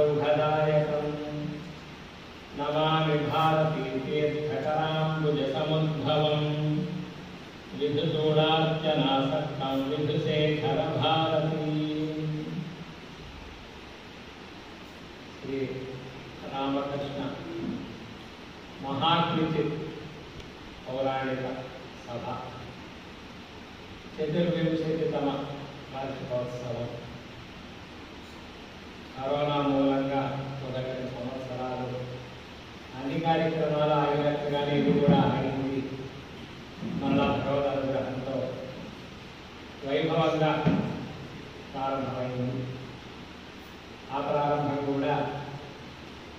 सौभदायकं नमामि भारती तीर्थकराम्बुजसमुद्भवं विधुचूडार्चनासक्तं विधुशेखरभारती। श्री रामकृष्ण महाकृतित् पौराणिक सभा चतुर्विंशतितम वार्षिकोत्सవం కరోనా మూలంగా మొదటి సంవత్సరాలు అన్ని కార్యక్రమాలు ఆగినట్టుగానే ఇది కూడా ఆగింది. మరలా భగవద్ అనుగ్రహంతో వైభవంగా ప్రారంభమైంది. ఆ ప్రారంభం కూడా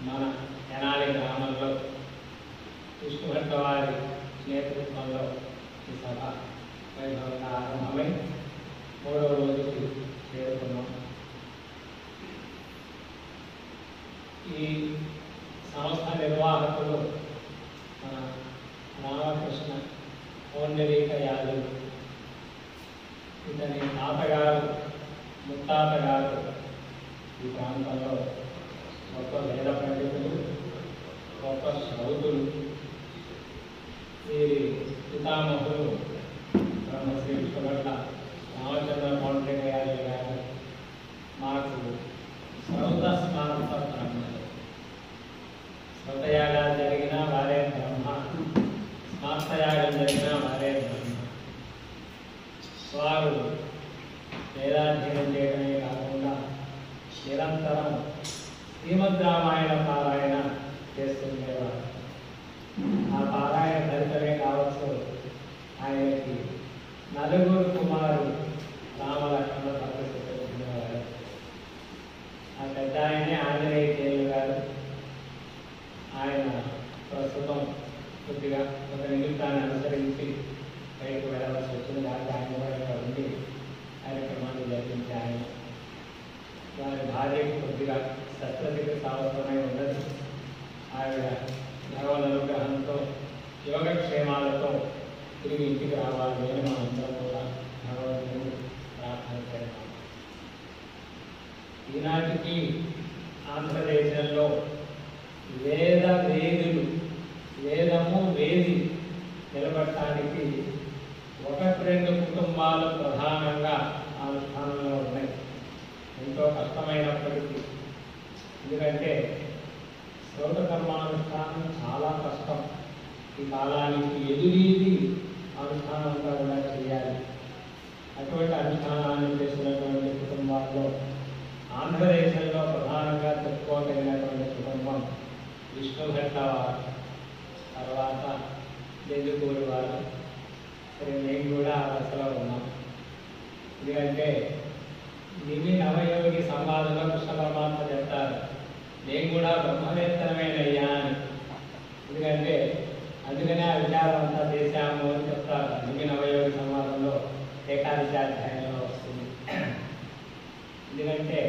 మన తెనాలి గ్రామంలో విష్ణుభట్ల వారి నేతృత్వంలో ఈ సభ వైభవంగా ఆరంభమై 3వ రోజుకి చేరుకున్నాం. ఈ సంస్థ నిర్వాహకులు మన రామకృష్ణ పౌండరీక యాదవ్. ఇతని తాతగారు ముత్తాతగారు ఈ ప్రాంతంలో గొప్ప వేద పండితులు, గొప్ప శ్రౌతులు. వీరి పితామహులు బ్రహ్మశ్రీ విష్ణుభట్ల రామచంద్ర పౌండరీక యాదవ్ గారు మాకు శ్రౌత స్మారక బ్రహ్మలు. శ్రౌతయాగాలు జరిగినా వారే బ్రహ్మ, స్మార్తయాగం జరిగినా వారే బ్రహ్మ. వారు వేదాధ్యయనం చేయడమే కాకుండా నిరంతరం శ్రీమద్ రామాయణ పారాయణ చేస్తుండేవారు. ఆ పారాయణ ఫలితమే కావచ్చు ఆయనకి 4 కుమారులు రామలక్ష్మణ భరతశత్రుఘ్నులు. ఆ పెద్ద ఆయనే ఆంజనేయ కేలు గారు. ఆయన ప్రస్తుతం కొద్దిగా ఒక నిమిత్తాన్ని అనుసరించి బయటకు వెళ్ళవలసి వచ్చింది. కాబట్టి ఆయన కూడా ఇక్కడ ఉండి కార్యక్రమాన్ని జరిపించే ఆయన. వారి భార్యకు కొద్దిగా శస్త్రచికిత్స అవసరమై ఉండదు. ఆవిడ భగవద్ అనుగ్రహంతో యోగక్షేమాలతో తిరిగి ఇంటికి రావాలి అని మనందరం కూడా భగవంతుని ప్రార్థన చేస్తాం. ఈనాటికి ఆంధ్రదేశంలో వేదులు, వేదము వేది నిలబడటానికి 1-2 కుటుంబాలు ప్రధానంగా అనుష్ఠానంలో ఉన్నాయి. ఎంతో కష్టమైనప్పటికీ, ఎందుకంటే శ్రౌత కర్మానుష్ఠానం చాలా కష్టం. ఈ కాలానికి ఎదురీది అనుష్ఠానంగా కూడా చేయాలి. అటువంటి అనుష్ఠానాన్ని చేసినటువంటి కుటుంబాల్లో ఆంధ్రదేశంలో ప్రధానంగా చెప్పుకోదగినటువంటి కుటుంబం విష్ణుభట్ల వారు, తర్వాత జంజుకూరి వారు. సరే, మేము కూడా ఆ దశలో ఉన్నాం. ఎందుకంటే నిమి నవయోగి సంవాదంలో కృష్ణ పరమాత్మ చెప్తారు, నేను కూడా బ్రహ్మవేత్తనమేనయ్యా అని. ఎందుకంటే అందుకనే ఆ విచారం అంతా చేశాము అని చెప్తారు. నిమి నవయోగి సంవాదంలో ఏకాదశాధ్యాయంలో వస్తుంది. ఎందుకంటే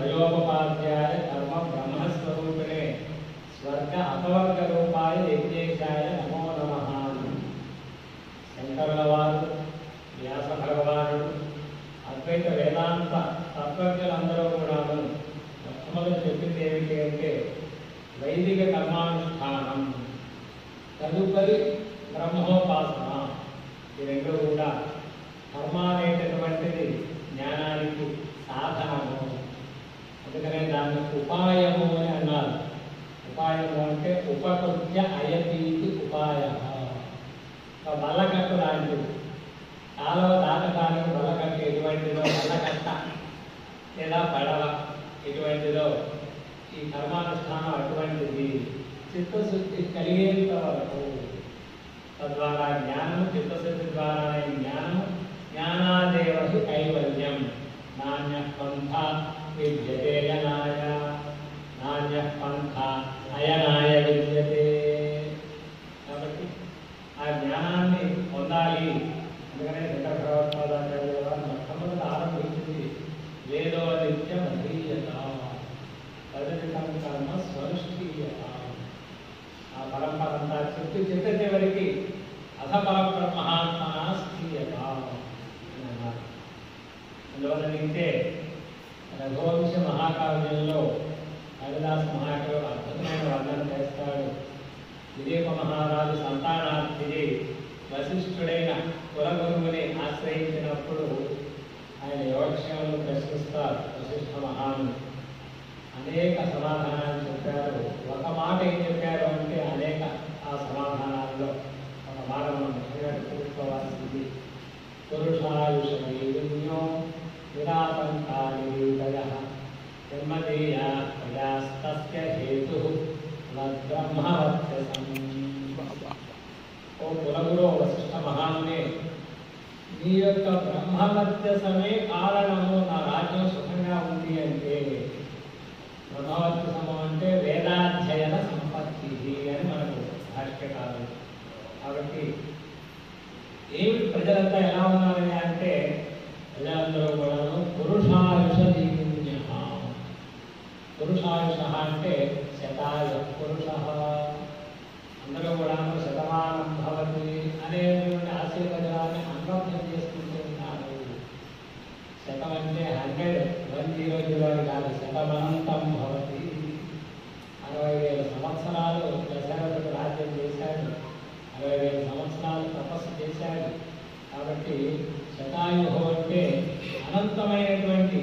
ధ్యోపపాధ్యాయ కర్మ బ్రహ్మస్వరూపిణే స్వర్గ అపవర్గ రూపాయ యజ్ఞేశాయ నమో నమః. శంకరుల వారు, వ్యాస భగవానుడు, అద్వైత వేదాంత తత్వజ్ఞులందరూ కూడాను మొట్టమొదటి చెప్పింది ఏమిటి అంటే వైదిక కర్మానుష్ఠానం, తదుపరి బ్రహ్మోపాసన. ఈ రెండు కూడా కర్మ అనేటటువంటిది జ్ఞానానికి సాధనము. అందుకనే దాన్ని ఉపాయము అని అన్నారు. ఉపాయము అంటే ఉపకృత్య అయతీతి ఉపాయ. ఒక బల్లకట్టు లాంటిది. కాలువ దాటడానికి బల్లకట్టు ఎటువంటిదో, బల్లకట్ట లేదా పడవ ఎటువంటిదో ఈ కర్మానుష్ఠానం అటువంటిది. చిత్తశుద్ధి కలిగేంత వరకు తద్వారా జ్ఞానము, చిత్తశుద్ధి ద్వారా జ్ఞానము, జ్ఞానాదేవ హి కైవల్యం. నాణ్య పంథ విద్యతే అయనాయ, నాణ్య పంథ అయనాయ విద్యతే. కాబట్టి ఆ జ్ఞానాన్ని పొందాలి. అందుకనే శంకర భగవత్పాదాచార్య వారు మొట్టమొదటి ఆరంభించింది వేదో నిత్యం అధీయత, తదనితం కర్మ స్వనుష్ఠీయత. ఆ పరంపర అంతా చెట్టు చివరికి అధపరబ్రహ్మాత్మన స్థీయత అని అన్నారు. అందువల్ల నింటే రఘువంశ మహాకావ్య దిలీప మహారాజు సంతానార్థిది వశిష్ఠుడైన కులగురువుని ఆశ్రయించినప్పుడు ఆయన యోగక్షేమాలు ప్రశ్నిస్తారు. వశిష్ఠ మహాముని అనేక సమాధానాలు చెప్పారు. ఒక మాట ఏం చెప్పారు అంటే అనేక ఆ సమాధానాల్లో ఒక మాట మనం ముఖ్యంగా తెలుసుకోవాల్సింది పురుషాయుషమో నిరాతంకాయ జన్మదేయ ప్రజాస్తస్య హేతు బ్రహ్మవర్చసం. ఓ కులగురు వశిష్ఠ మహామునే, నీ యొక్క బ్రహ్మవర్చసమే కారణము నా రాజ్యం సుఖంగా ఉంది అంటే. బ్రహ్మవర్చసము అంటే వేదాధ్యయన సంపత్తి అని మనకు భాష్యకారు. కాబట్టి ఏమి ప్రజలంతా ఎలా ఉన్నారని అంటే ప్రజలందరూ కూడా పురుషాయుష జీవిన్య. పురుషాయుష అంటే శతాయ పురుష, అందరూ కూడా శతమానం భవతి అనేటువంటి ఆశీర్వచనాన్ని అనుభవం చేసుకుంటూ ఉన్నారు. శతం అంటే 100 కాదు, శతమనంతం భవతి. 60,000 సంవత్సరాలు దశరథుడు రాజ్యం చేశాడు, 60,000 సంవత్సరాలు తపస్సు చేశాడు. కాబట్టి శతాయుహు అంటే అనంతమైనటువంటి,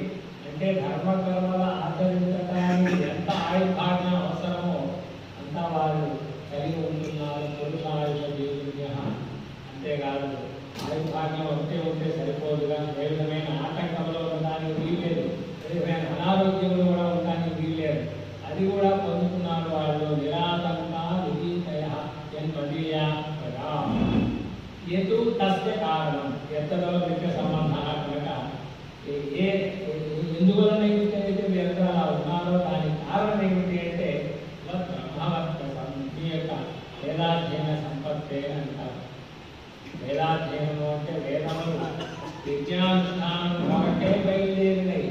అంటే ధర్మకర్మల ఆచరించడానికి ఎంత ఆయుర్భాగ్యం అవసరమో అంతా వాళ్ళు కలిగి ఉంటున్నారు. పురుషాయుష జీవిన్య. అంతేకాదు ఆయుర్భాగ్యం ఉంటే సరిపోదుగా, ఏ విధమైన ఆటంకంలో ఉండడానికి వీల్లేదు, ఏ విధమైన అనారోగ్యంలో కూడా ఉండడానికి వీల్లేదు. అది కూడా పొందుతున్నారు వాళ్ళు. నిరాతంక విజీతయ జన్మదీయ ప్రజా ఎతు తస్య కారణం. ఎత్తలో నిత్య సంబంధ కనుక ఎందువలన అయితే మీరు అలా ఉన్నారో దానికి కారణం ఏమిటి అంటే బ్రహ్మవర్చసం, మీ యొక్క వేదాధ్యయన సంపత్తే అంటారు. వేదాధ్యయనము అంటే వేదములు విజ్ఞానుష్ఠానం కాబట్టి బయలుదేరినాయి.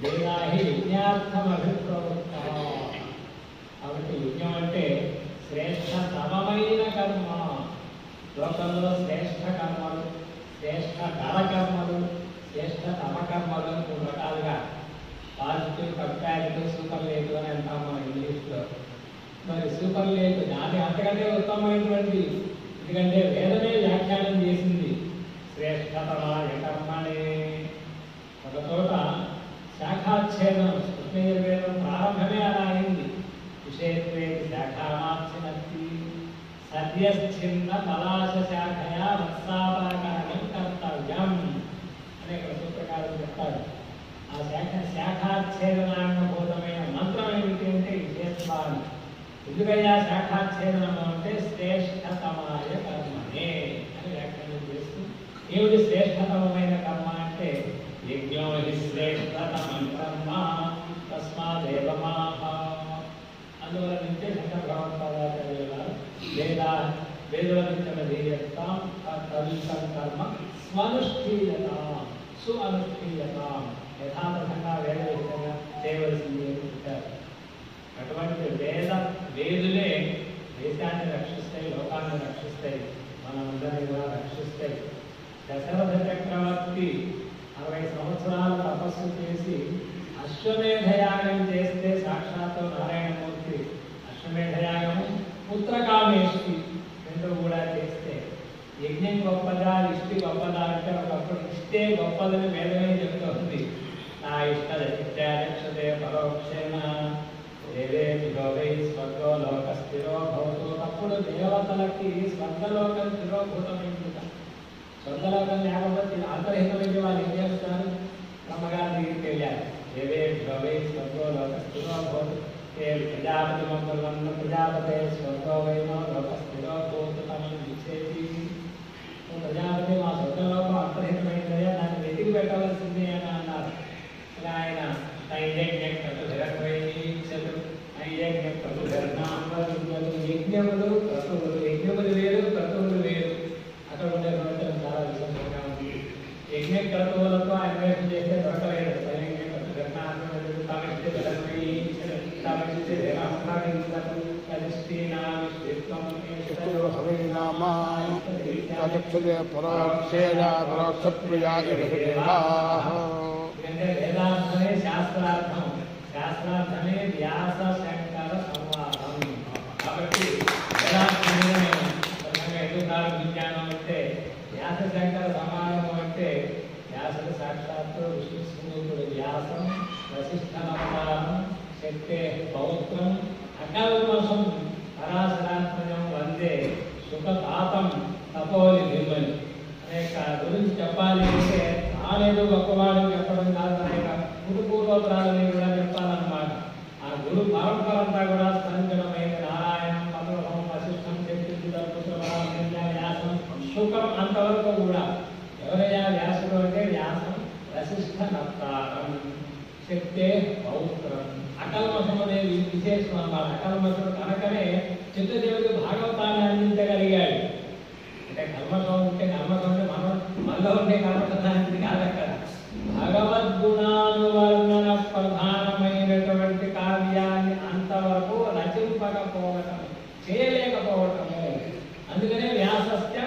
వేదాహి విజ్ఞార్థం అభిప్రవృత్త. కాబట్టి యజ్ఞం అంటే శ్రేష్టతమైన కర్మ. లోకంలో శ్రేష్ఠ కర్మలు, శ్రేష్ఠ కర్మలు, శ్రేష్ఠ తమకర్మలు 3 రకాలుగా, పాజిటివ్, కంపారిటివ్, సూపర్లేటివ్ అని అంటాం మనం ఇంగ్లీష్లో. మరి సూపర్లేటివ్ దాని అంతకంటే ఉత్తమమైనటువంటి, ఎందుకంటే వేదమే వ్యాఖ్యానం చేసింది శ్రేష్టతమాయ కర్మనే. ఒక చోట శాఖాచ్ఛేదం, కృష్ణయజుర్వేదం ప్రారంభమే అలా అయింది. విషయత్వే శాఖామాచ్ఛినత్తి సద్యశ్చిన్న పలాశ శాఖయా వత్సాపాకరణం కర్తవ్యం అనే ఒక సూత్రకారులు చెప్తాడు. ఆ శాఖాచ్ఛేదనాంగభూతమైన మంత్రం ఏమిటి అంటే విశేషాలు. ఎందుకయ్యా శాఖాచ్ఛేదనము అంటే శ్రేష్టతమాయ కర్మనే అని వ్యాఖ్యానం చేస్తూ, ఏమిటి శ్రేష్టతమైన కర్మ అంటే యజ్ఞో హి శ్రేష్టతమం కర్మ తస్మాదేవమాహ. అందువల్ల నిత్య శంకర భగవత్పాదాచార్యులు గారు వేదోదిత్యన ధీయత్తాం తదితం కర్మ స్వనుష్ఠీయత సుఅనుష్ఠీయత, యథాతథంగా వేదవిధంగా చేయవలసింది అని చెప్పారు. అటువంటి వేదులే దేశాన్ని రక్షిస్తాయి, లోకాన్ని రక్షిస్తాయి, మనందరినీ కూడా రక్షిస్తాయి. దశరథ చక్రవర్తి 60 సంవత్సరాలు తపస్సు చేసి అశ్వమేధయాగం చేస్తే సాక్షాత్తు నారాయణమూర్తి అశ్వమేధయాగము, పుత్రకామేష్టి 2 కూడా చేస్తే యజ్ఞం గొప్పదా, ఇష్టి గొప్పదా అంటే ఒకప్పుడు ఇష్టే గొప్పదని వేదమే చెప్తుంది. నా ఇష్టదక్షతే పరోక్షేణ దేవే విలోవై స్వర్గో లోక స్థిరో భవతు. అప్పుడు దేవతలకి స్వర్గలోకం స్థిరోభూతమైంది. స్వర్గలోకం లేకపోతే అంతర్హితమైన వాళ్ళు ఏం చేస్తారు? బ్రహ్మగారి దగ్గరికి వెళ్ళారు. దేవే విలోవై స్వర్గో లోక స్థిరో భవతు ప్రజాపతి మంగళన్న ప్రజాపతే స్వర్గో వైనో లోక స్థిరో భవతు తమను విచ్చేసి, ప్రజాపతి మా స్వర్గలోకం అంతర్హితమైందయ్యా, దాన్ని వెతికి పెట్టవలసింది అని అన్నారు. ఇలా ఆయన యజ్ఞములు క్రతువులు, యజ్ఞములు వేరు క్రతువులు వేరు. అక్కడ ఉండే ప్రవచనం చాలా విశేషంగా ఉంది. యజ్ఞ క్రతువులతో అన్వేషణ చేస్తే దొరకలేదు. వేదార్థమే శాస్త్రార్థం, శాస్త్రార్థమే వ్యాస శంకర సంవాదం. కాబట్టి సాక్షాత్తు విష్ణుస్వరూపుడు వ్యాసం వశిష్ఠనవతారం శక్తే పౌత్రం అకల్మషం పరాశరాత్మజం వందే సుఖతాతం తపోని నిర్మలి అనేక గురించి చెప్పాలి అంటే తానేదో గొప్పవాడు చెప్పడం కాదు అనేక పూర్వోత్తరాలని కూడా చెప్పాలన్నమాట. ఆ గురు పరంపర అంతా కూడా స్పందనమైన నారాయణం మధురం వశిష్టం శక్తి వ్యాసం సుఖం అంతవరకు కూడా ఎవరయ్యా వ్యాసుడు అంటే వ్యాసం వశిష్ఠ నప్తారం శక్తే పౌత్రం అకల్మషం అనేది విశేషం అన్నమాట. అకల్మషుడు కనుకనే చిత్తదేవుడికి భాగవతాన్ని అందించగలిగాడు. అంటే కల్మషం ఉంటే కల్మషం అంటే మనలో ఉండే కల్మషానికి కాదు. అక్కడ భగవద్గుణానువర్ణన ప్రధానమైనటువంటి కావ్యాన్ని అంతవరకు రచింపకపోవటం చేయలేకపోవటము. అందుకనే వ్యాసస్య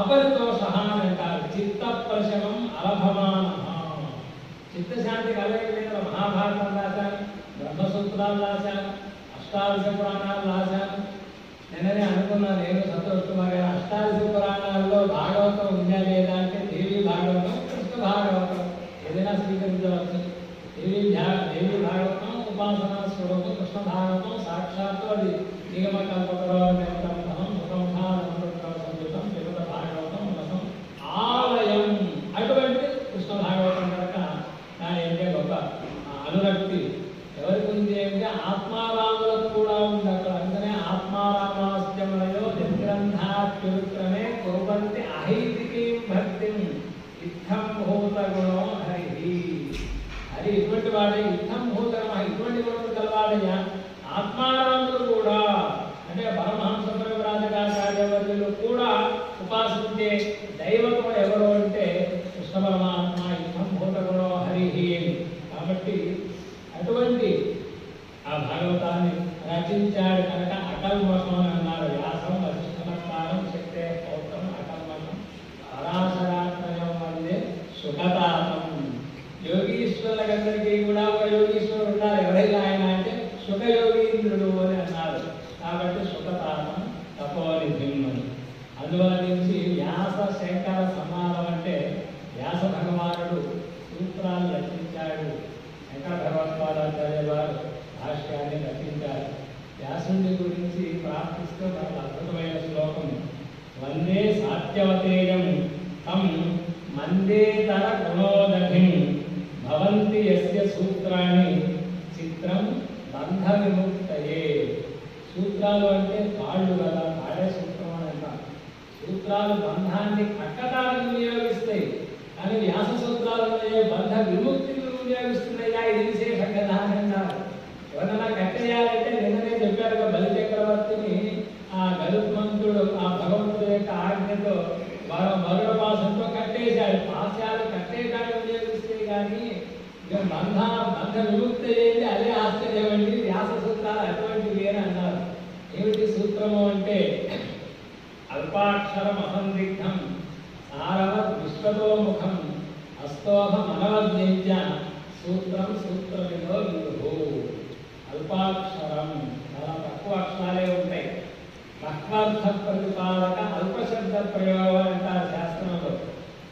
అపరితోష అని అంటారు. చిత్త ప్రశమం అలభమాన చిత్తశాంతి కలగలేదు. మహాభారతం రాశాను, బ్రహ్మసూత్రాలు రాశాను, అష్టాదశ పురాణాలు రాశాను. నేననే అనుకున్నాను నేను సంతోష్ కుమార్ గారు అష్టాదశ పురాణాల్లో భాగవతం ఉందా లేదా అంటే దేవి భాగవతం కృష్ణ భాగవతం ఏదైనా స్వీకరించవచ్చు. దేవి భాగవతం ఉపాసనా స్వరూపం, కృష్ణ భాగవతం సాక్షాత్తు అది నిగమ కల్పకరోగం సంయుతం తిరుపతి భాగవతం రసం ఆలయం అటువంటి కృష్ణ భాగవతం కనుక దాని ఏంటంటే గొప్ప అనురక్తి ఎవరికి ఉంది అంటే ఆత్మారాములకు కూడా ఉంది అక్కడ. అందుకనే ఆత్మారామాస్యమయో నిర్గ్రంథాత్యుక్రమే కుర్వంతి అహైతికి భక్తి ఇత్థం భూత గుణం హరి. హరి ఇటువంటి వాడే ఇత్థం భూత ఇటువంటి గుణం కలవాడయ్యా. ఆత్మారాములు కూడా అంటే పరమహంస పరివ్రాజకాచార్యవర్యులు కూడా ఉపాసించే దైవత్వం ఎవరు అంటే కృష్ణ పరమాత్మ ఇత్థం భూత గుణో హరి. కాబట్టి అటువంటి ఆ భాగవతాన్ని రచించాడు కనుక అకల్మషం అని అన్నారు. వ్యాసం వశిష్ఠనప్తారం శక్తే పౌత్రం అకల్మషం పరాశరాత్మయం వందే సుఖతాతం. యోగీశ్వరులందరికీ కూడా ఒక యోగీశ్వరుడు ఉన్నారు. ఎవరైనా ఆయన అంటే సుఖయోగీంద్రుడు అని అన్నారు. కాబట్టి సుఖతాతం తపోనిధిమ్మని. అందువల్ల నుంచి వ్యాస శంకర సమానం అంటే వ్యాస భగవానుడు సూత్రాలు రచించాడు. శంకర భగవత్పాదాచార్య వారు భాష్యాన్ని రచించారు. వ్యాసుడి గురించి ప్రార్థిస్తూ మనకు అద్భుతమైన శ్లోకం వందే సాత్యవతేయం తం మందేతర గుణోదధిం భవంతి యస్య సూత్రాన్ని చిత్రం బంధ విముక్తయే. సూత్రాలు అంటే కాళ్ళు కదా, కాడే సూత్రం అని అంటారు. సూత్రాలు బంధాన్ని కట్టడానికి వినియోగిస్తాయి, కానీ వ్యాస సూత్రాలు బంధ విముక్తిని వినియోగిస్తున్నాయా. ఇది విశేషం కదా అని అంటారు. ఎవరైనా కట్టేయాలంటే నిన్ననే చెప్పారు బలి చక్రవర్తిని ఆ గరుత్మంతుడు ఆ భగవంతుడి యొక్క ఆజ్ఞతో మరుడపాసంతో కట్టేశాడు. పాశాలు కట్టేయడానికి వినియోగిస్తే కానీ బంధ విముక్తి అయ్యేది అదే ఆశ్చర్యం అండి. వ్యాస సూత్రాలు అటువంటివి అని అన్నారు. ఏమిటి సూత్రము అంటే అల్పాక్షరం అసందిగ్ధం సారవత్ విశ్వతోముఖం అస్తోభమనవద్యంచ సూత్రం సూత్రమిదో విదుః. అల్పాక్షరం చాలా తక్కువ అక్షరాలే ఉంటాయి. తత్వార్థ ప్రతిపాదక అల్పశబ్ద ప్రయోగం అంటారు శాస్త్రంలో.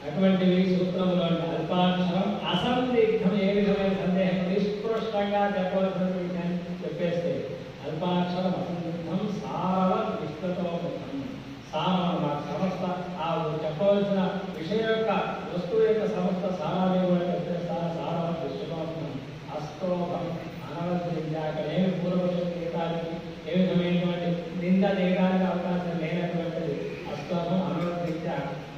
అటువంటివి సూత్రములు అంటే అల్పాక్షరం అసందిగ్ధం. ఏ విధమైన సందేహం నిష్కృష్టంగా చెప్పవలసిన విషయాన్ని చెప్పేస్తే అల్పాక్షరం అసందిగ్ధం సారవత్ విశ్వతోముఖం. సారం సమస్త ఆ చెప్పవలసిన విషయం యొక్క వస్తువు యొక్క సమస్త సారాన్ని కూడా చెప్పేస్తారు. సారవత్ విశ్వతోముఖం అస్తోభం అనవద్యంచ. అక్కడ ఏమి పూర్వపక్షం చేయడానికి ఏ విధమైనటువంటి నింద చేయడానికి అవకాశం లేనటువంటిది. అస్తోభం అనవద్యంచ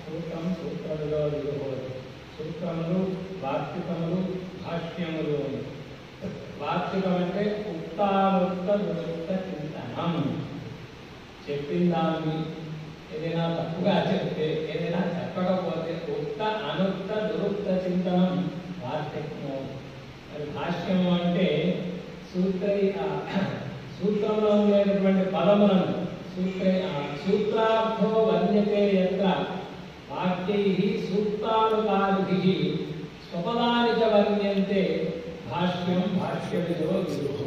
సూత్రం సూత్రములో విడుకోదు. సూత్రములు వార్తికములు భాష్యములు. వార్తికం అంటే ఉక్తానుక్త దురుక్త చింతనం. చెప్పిన దాన్ని ఏదైనా తప్పుగా చెప్తే ఏదైనా చెప్పకపోతే ఉక్త అనుక్త దురుక్త చింతనం వార్తికము. మరి భాష్యము అంటే సూత్రంలో ఉండేటటువంటి పదములను సూత్రార్థో వర్ణ్యతే యత్ర వాక్యైః సూక్తానుకారిభిః స్వపదాని చ వర్ణ్యంతే భాష్యం భాష్యవిదో విదుః.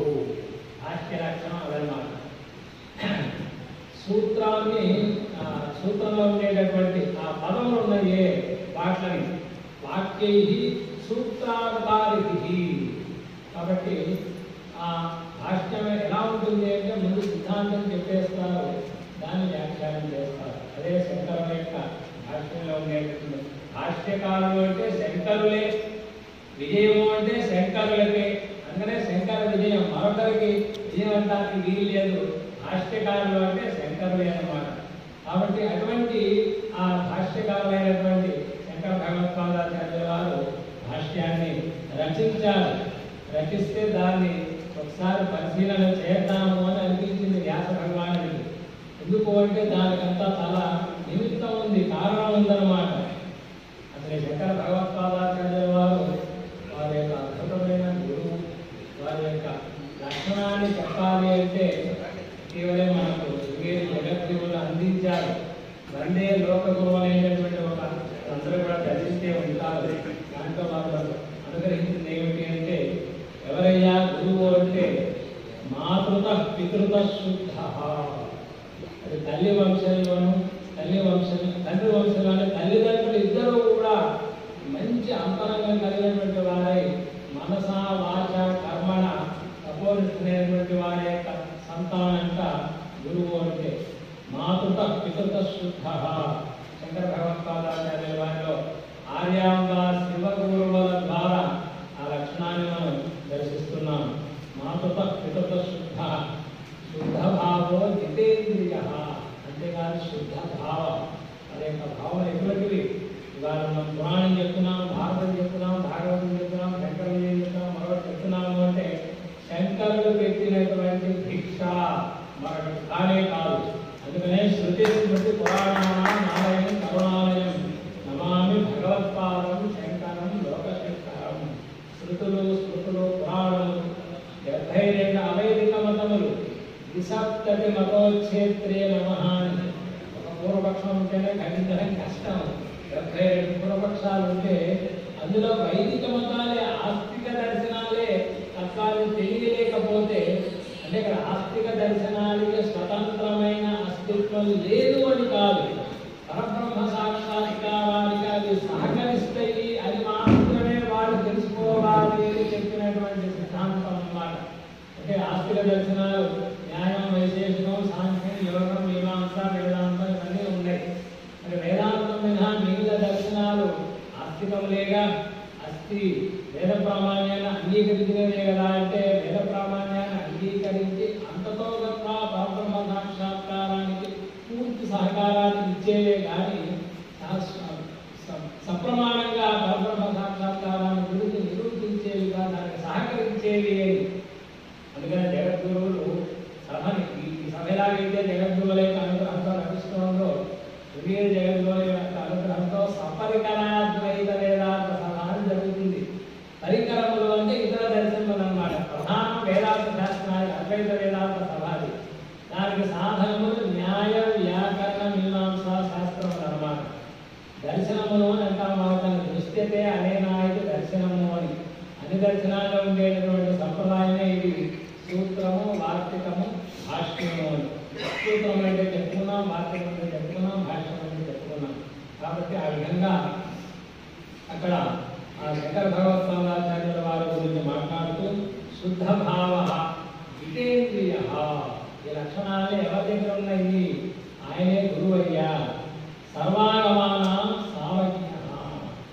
భాష్య లక్షణం అదన్నమాట. సూత్రంలో ఉండేటటువంటి ఆ పదములు ఉన్నాయే వాటిని వాక్యై సూత్రావతారిభిః. కాబట్టి ఆ భాష్యం ఎలా ఉంటుంది అంటే ముందు సిద్ధాంతం చెప్పేస్తారు, దాన్ని వ్యాఖ్యానం చేస్తారు. అదే శంకరుల యొక్క భాష్యంలో ఉండేటటువంటి భాష్యకారులు అంటే శంకరులే, విజయము అంటే శంకరులకే. అందుకనే శంకర విజయం, మరొకరికి విజయం అంటానికి వీలు లేదు. భాష్యకారులు అంటే శంకరులే అన్నమాట. కాబట్టి అటువంటి ఆ భాష్యకారులైనటువంటి శంకర భగవత్పాదాచార్యుల వారు భాష్యాన్ని రచించారు. రచిస్తే దాన్ని ఒకసారి పరిశీలన చేద్దాము అని అనిపించింది వ్యాస భగవానుడికి. ఎందుకు అంటే దానికంతా చాలా నిమిత్తం ఉంది, కారణం ఉందన్నమాట. అసలు శంకర భగవత్పాదాచార్యుల వారు వారి యొక్క అద్భుతమైన గురువు, వారి యొక్క లక్షణాన్ని చెప్పాలి అంటే కేవలం మనకు జగద్గురువులు అందించారు. వందే లోక గురువు అనేటటువంటి ఒక అందరూ కూడా దర్శిస్తే ఉంటారు. దాంట్లో వాళ్ళు అనుగ్రహించింది ఏమిటి అంటే, ఎవరయ్యా గురువు అంటే మాతృత పితృత శుద్ధ. అది తల్లి వంశంలోను తండ్రి వంశంలోనే తల్లిదండ్రులు ఇద్దరు కూడా మంచి అంతరంగం కలిగినటువంటి వారై మనస వాచ కర్మణ తపోనిష్ఠులైనటువంటి వారి యొక్క సంతానంట గురువు అంటే. మాతృత పితృత శుద్ధ. శంకర భగవత్పాదాచార్యుల వారిలో ఆర్యాంబ శివ గురువుల ద్వారా ఆ లక్షణాన్ని మనం దర్శిస్తున్నాం. మాతృత పితృత శుద్ధ. శుద్ధ భావో జితేంద్రియ. అంతేకాదు శుద్ధ భావం, అదే యొక్క భావన ఎటువంటివి. ఇవాళ మనం పురాణం చెప్తున్నాం, భారతం చెప్తున్నాం, భాగవతం చెప్తున్నాం, శంకర విజయం చెప్తున్నాం, మరొకటి చెప్తున్నాము అంటే శంకరులు పెట్టినటువంటి భిక్ష మరొకటి కానే కాదు. అందుకనే శృతి స్మృతి పురాణానాం నారాయణం కరుణాలయం నమామి భగవత్పాదం శంకరం లోకశంకరం. శృతులు స్మృతులు పురాణములు 72 అవైదిక మతములు, 27 మతోచ్ఛేత్రే నమః అని. ఒక పూర్వపక్షం ఉంటేనే ఖండించడం కష్టం. 72 పూర్వపక్షాలు ఉంటే అందులో వైదిక మతాలే, ఆస్తిక దర్శనాలే తత్వాన్ని తెలియలేకపోతే, అంటే ఇక్కడ ఆస్తిక దర్శనాలకి స్వతంత్రమైన అస్తిత్వం లేదు అని కాదు, పరబ్రహ్మ సాక్షాత్కారానికి అది సహకరిస్తాయి అని మాత్రమే వాళ్ళు తెలుసుకోవాలి అని చెప్పినటువంటి సిద్ధాంతం అన్నమాట. అంటే ఆస్తిక దర్శనాలు న్యాయం, వైశేషికం, సాంఖ్యం, యోగం, మీమాంస, వేదాంతం ఇవన్నీ ఉన్నాయి. మరి వేదాంతం మినహా మిగిలిన దర్శనాలు ఆస్తికములేగా. అస్థి వేద ప్రామాణ్యాన్ని అంగీకరించినవే కదా అంటే వేద ప్రామాణ్యాన్ని అంగీకరించి అంతతో గొప్ప పరబ్రహ్మ సాక్షాత్కారానికి పూర్తి సహకారాన్ని ఇచ్చేవే కానీ సప్రమాణంగా పరబ్రహ్మ సాక్షాత్కారాన్ని గురించి నిరూపించేవిగా దానికి సహకరించేవి. అందుకని జగద్గురువులు సభని ఈ సభ ఎలాగైతే జగద్గురువుల యొక్క అనుగ్రహంతో లభిస్తుందో, తుమీర జగద్గురువుల యొక్క అనుగ్రహంతో సపరికరాద్వైత వేదాంత సభ అని జరుగుతుంది. పరికరములు అంటే ఇతర దర్శనములు అన్నమాట. ప్రధానం వేదాంత శాస్త్రానికి అద్వైత వేదాంత సభ. దానికి సాధనములు న్యాయ వ్యాకరణ మీమాంసా శాస్త్రములు అన్నమాట. దర్శనములు అని అంటాం వాటిని. దృశ్యతే అనేనాయకు దర్శనము అని. అన్ని దర్శనాల్లో ఉండేటటువంటి సంప్రదాయమే ఇది. సూత్రము, వార్తికము, భాష్యము అని. సూత్రం అంటే చెప్పుకున్నాం, వార్తికం అంటే చెప్పుకున్నాం, భాష్యం అంటే చెప్పుకున్నాం. కాబట్టి ఆ విధంగా అక్కడ ఆ శంకర భగవత్పాదాచార్యుల వారి గురించి మాట్లాడుతూ శుద్ధ భావ జితేంద్రియ, ఈ లక్షణాలు ఎవరి దగ్గర ఉన్నాయి? ఆయనే గురువు అయ్యా. సర్వాగమానాం సావజ్ఞ,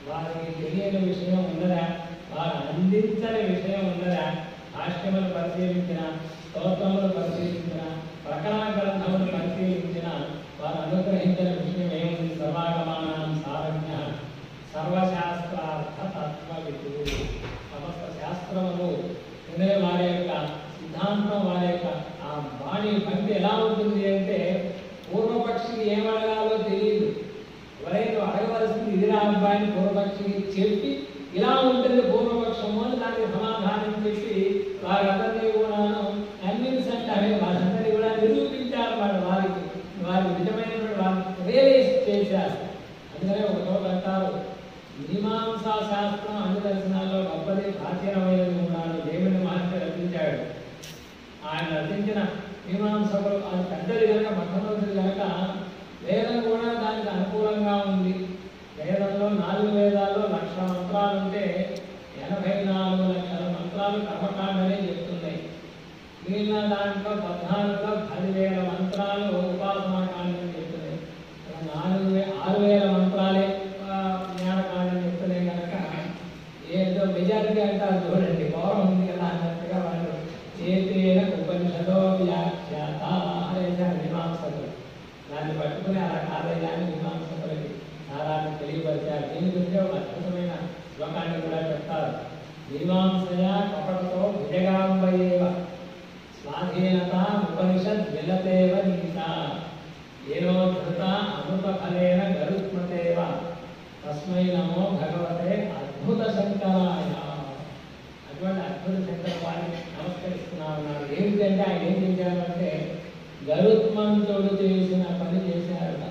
వారికి తెలియని విషయం ఉన్నదా, వారు అందించని విషయం ఉన్నదా? భాష్యములు పరిశీలించిన, స్తోత్రములు పరిశీలించిన, ప్రకరణ గ్రంథములు పరిశీలించిన వారు అనుగ్రహించిన విషయం ఏముంది? సర్వాగమానాం సావజ్ఞ, సర్వశాస్త్రార్థ తత్వవిదు. సమస్త శాస్త్రములు ఉండే వారి యొక్క సిద్ధాంతం, వారి యొక్క ఆ వాణి భక్తి ఎలా ఉంటుంది అంటే పూర్వపక్షికి ఏమడగాలో తెలియదు. ఎవరైనా అడగవలసింది ఇదిరా అబ్బాయిని పూర్వపక్షికి చెప్పి ఇలా ఉంటుంది పూర్వపక్షము అని దానికి సమాధానం చెప్పి వారందరినీ కూడా కన్విన్స్ అంటే వారందరినీ కూడా నిరూపించారు. వారికి నిజమైనటువంటి వారిని రియలైజ్ చేశారు. అందుకనే ఒక చోట అంటారు, మీమాంసా శాస్త్రం అన్ని దర్శనాల్లో గొప్పది, ప్రాచీనమైనది కూడా దేవుని మహర్షి రచించాడు. ఆయన రచించిన మీమాంసకులు అది పెద్దది కనుక, మొట్టమొదటిది కనుక వేదం కూడా దానికి అనుకూలంగా ఉంది. వేదంలో 4 వేదాలు 1,00,000 మంత్రాలు ఉంటే 84 లక్షల మంత్రాలు కర్మకాండనే చెప్తున్నాయి. మిగిలిన దాంట్లో 14లో 10,000 మంత్రాలు ఉపాసనాకాండని చెప్తున్నాయి. 6,000 మంత్రాలే జ్ఞానకాండని చెప్తున్నాయి కనుక ఏదో మెజారిటీ అంటారు చూడండి, పౌరం ఉంది కదా అన్నట్టుగా వాళ్ళు ఏతేన ఉపనిషదో వ్యాఖ్యాత అనేసారు మీమాంసకులు. దాన్ని పట్టుకుని అలా కాదయ్యాన్ని మీమాంసకులకి సారాన్ని తెలియపరిచారు. దీని గురించి ఒక అద్భుతమైన శ్లోకాన్ని కూడా చెప్తారు. మీమాంసయ కపటతో భుజగాంబయేవ స్వాధీనత ఉపనిషద్ విలతేవ నీత ఏనోద్ధృత అమృత ఫలేన గరుత్మతేవ తస్మై నమో భగవతే అద్భుత శంకరాయ. అటువంటి అద్భుత శంకర వారిని నమస్కరిస్తున్నా ఉన్నారు. ఏమిటంటే ఆయన ఏం చేశారంటే గరుత్మంతుడు చేసిన పని చేశారట.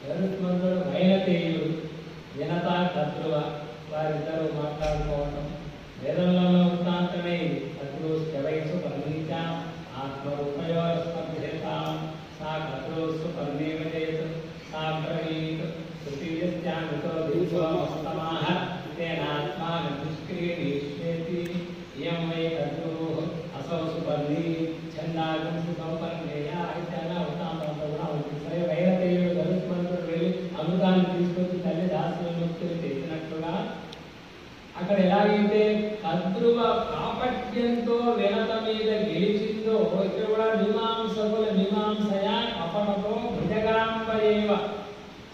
గరుత్మంతుడు వైనతేయుడు, వినత కద్రువ వారిద్దరూ మాట్లాడుకోవటం వేదంలో వృత్తాంతమే. కద్రుస్తు వయసు పర్ణీచ ఆత్మరూపయోస్మభ్యేతాం సా కద్రుస్తు పర్ణేవ చేత్ సా బ్రవీత్ తృతీయస్యామితో దీపోస్తమాః తేనాత్మాన నిష్క్రీణీష్యేతి ఇయం వై కద్రుః అసౌ సుపర్ణీ ఛందాగుంసి సంపన్నేయ ఇత్యాది వృత్తాంతంతో కూడా ఉంటుంది. సరే వైనతేయుడు గరుత్మంతుడు వెళ్ళి అమృతాన్ని తీసుకొచ్చి తల్లి దాస్యముక్తులు చేసినట్లుగా అక్కడ ఎలాగైతే కద్రువ కాపట్యంతో వినత మీద గెలిచిందో ఇక్కడ కూడా మీమాంసకుల మీమాంసయ కపటతో భుజగాంబయేవ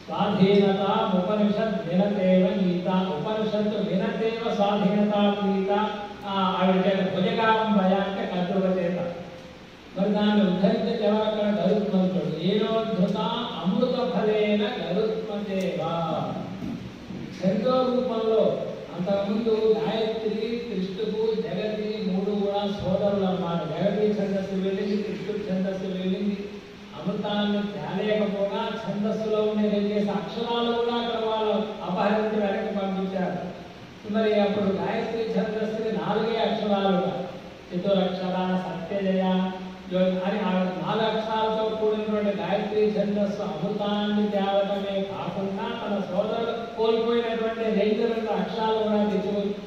స్వాధీనత ఉపనిషత్ వినతేవ నీత. ఉపనిషత్తు వినతేవ స్వాధీనత నీత. ఆవిడ చేత భుజగాంబయ అంటే కద్రువ చేత. మరి దాన్ని ఉద్ధరించే ఎవరు అక్కడ గరుత్మంతుడు. ఏనోద్ధృత అమృత ఫలేన గరుత్మతేవ. ఛందో రూపంలో అంతకుముందు గాయత్రి, కృష్ణుకు, జగతి 3 కూడా సోదరులు అన్నమాట. జగతి ఛందస్సు వెళ్ళింది, కృష్ణుడు ఛందస్సు వెళ్ళింది. అమృతాన్ని తేలేకపోగా ఛందస్సులో ఉండే 2 అక్షరాలు కూడా అక్కడ వాళ్ళు అపహరించి వెనక్కి పంపించారు. మరి అప్పుడు గాయత్రి ఛందస్సుని 4 అక్షరాలుగా చతురక్షర సత్యజయ అని 4 అక్షరాలతో కూడినటువంటి గాయత్రి ఛందస్సు అమృతాన్ని తేవటమే కాకుండా తన సోదరుడు కోల్పోయినటువంటి 2 అక్షరాలు కూడా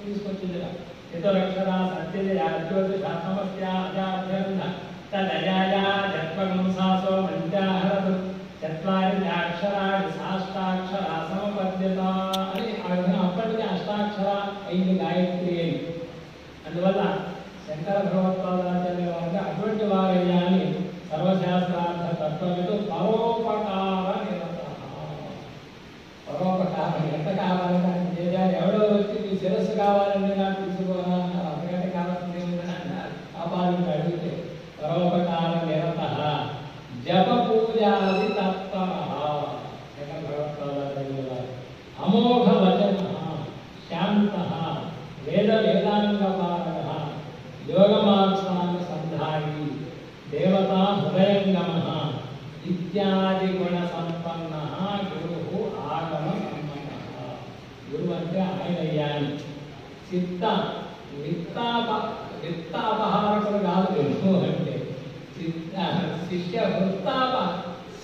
తీసుకొచ్చింది. చతురక్షర సత్యజయ జ్యోతిష సమస్య అజాభ్యంధ తదజాయ జత్వగంసాసో మంచాహరదు చత్వారి అక్షరాన్ని సాష్టాక్షర సమపద్యత అని అప్పటికి అష్టాక్షర అయింది గాయత్రి అని. అందువల్ల శంకర భగవత్పాదాచార్య వారికి అటువంటి వారయ్యా అని సర్వశాస్త్రార్థ తత్వమితో పరోపకార నిరత. పరోపకారం ఎంత కావాలంటే ఆయన చేశారు. ఎవడో వచ్చి మీ శిరస్సు కావాలంటే నాకు తీసుకోవాలా అన్నారు. అంతకంటే కావాల్సింది ఏమిటని అన్నారు. ఆపాదించి అడిగితే పరోపకార నిరత జప పూజాది తత్పర శంకర భగవత్పాదాచార్య వారు. అమోఘ వచన శాంత వేదాంగపారక యోగమార్గాన్ని సంధాయి దేవతా హృదయంగమ ఇత్యాది గుణ సంపన్న గురు ఆగమ సంపన్న. గురువు అంటే ఆయనయ్యాని. చిత్త విత్తాపహారకుడు కాదు గురువు అంటే.